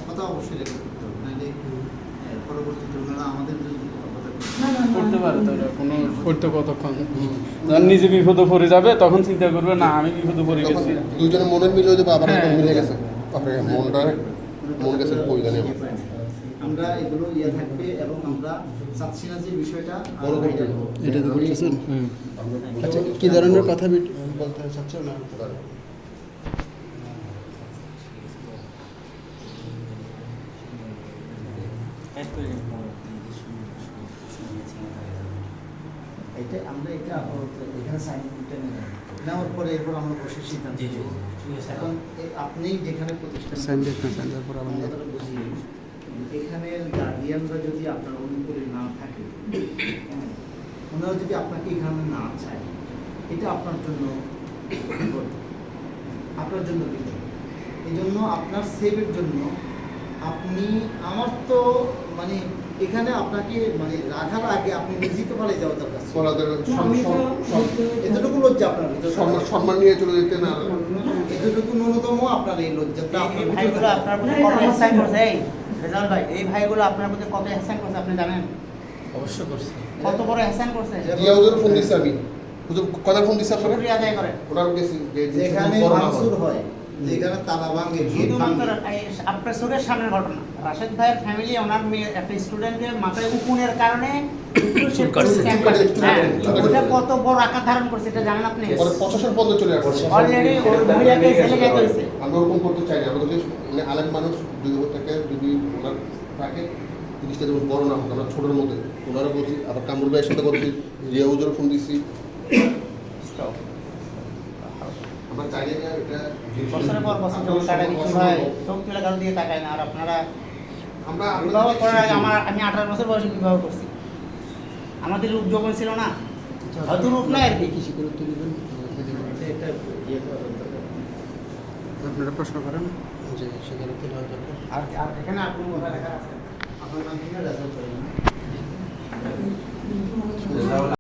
কথা অবশ্যই রেকর্ড করতে হবে, নাহলে পরবর্তীতে ওনারা আমাদের বিরুদ্ধে করতে পারে তো, কোনো করতে কতক্ষণ যখন নিজে বিপদে পড়ে যাবে তখন চিন্তা করবে না আমি বিপদে পড়ে গেছি। দুইজনে মনের মিলে যাবে, আবার মিলে গেছে, তারপরে মন গেছে কই জানি আমরা এগুলো থাকবে এবং আমরা চাচ্ছি না যে বিষয়টা এটা তো বলতেছেন। আচ্ছা, কি ধরনের কথা বলতে চাচ্ছেন না? এটা আমরা এখানে সাইন নেওয়ার পরে এরপর আমরা বসে সিদ্ধান্ত নেব। এখন আপনি যেখানে প্রতিষ্ঠান বুঝিয়ে এখানের গার্ডিয়ানরা যদি আপনার অনুকূলে না থাকে, ওনারা যদি আপনাকে এখানে না চায়, এটা আপনার জন্য বিপদ, আপনার জন্য বিপদ। এই জন্য আপনার সেভের জন্য আপনি, আমার তো মানে এখানে আপনাকে মানে রাখার আগে আপনি নিজেই তো পালিয়ে যাওয়া দরকার, এতটুকু লজ্জা আপনার ভিতরে, সম্মান নিয়ে চলে যেতে না, এতটুকু ন্যূনতম আপনার এই লজ্জাটা আপনার প্রতি কত এহসান করছে। এই রেজাউল ভাই, এই ভাইগুলো আপনার প্রতি কত এহসান করছে আপনি জানেন? অবশ্যই করছে। কত বড় এহসান করছে। জিয়াউদের ফোন দিছি আমি, হুজুর কয়বার ফোন দিছি আপনারা? শুকরিয়া আদায় করেন। ওনার কাছে যেখানে ভাঙচুর হয়, যেখানে তালা ভাঙে, গেট ভাঙে, আপনার চোখের সামনের ঘটনা, রাশেদ ভাইয়ের ফ্যামিলি ওনার মেয়ে একটা স্টুডেন্টের মাথায় উকুনের কারণে ওটা কত বড় আকার ধারণ করছে এটা জানেন আপনি? প্রশাসন বন্ধ চলে আসছে অলরেডি ওই মহিলাকে ছেলে যেতে হয়েছে। আমরা ওরকম করতে চাই না, আমরা যদি মানে আলেম মানুষ দুই থেকে যদি ওনার থাকে জিনিসটা যেমন বড় না হোক, আমরা ছোটোর মধ্যে ওনারা বলছি, আবার কামরুল ভাইয়ের সাথে করছি, জিয়াউজের ফোন দিচ্ছি, আমরা চাই না এটা বছরের পর বছর যখন টাকা কিছু হয় চোখ তুলে কারো দিকে তাকায় না। আর আপনারা আমরা বিবাহ করার আগে আমি 18 বছর বয়সে বিবাহ করছি, আমাদের রূপ যখন ছিল না, হয়তো রূপ নাই আর কি। কৃষি করে তুলবেন, এটা আপনারা প্রশ্ন করেন যে সেখানে কি দেওয়া দরকার। আর এখানে আর কোনো কথা লেখা আছে? আপনার নাম কি না রেজাল্ট করেন না।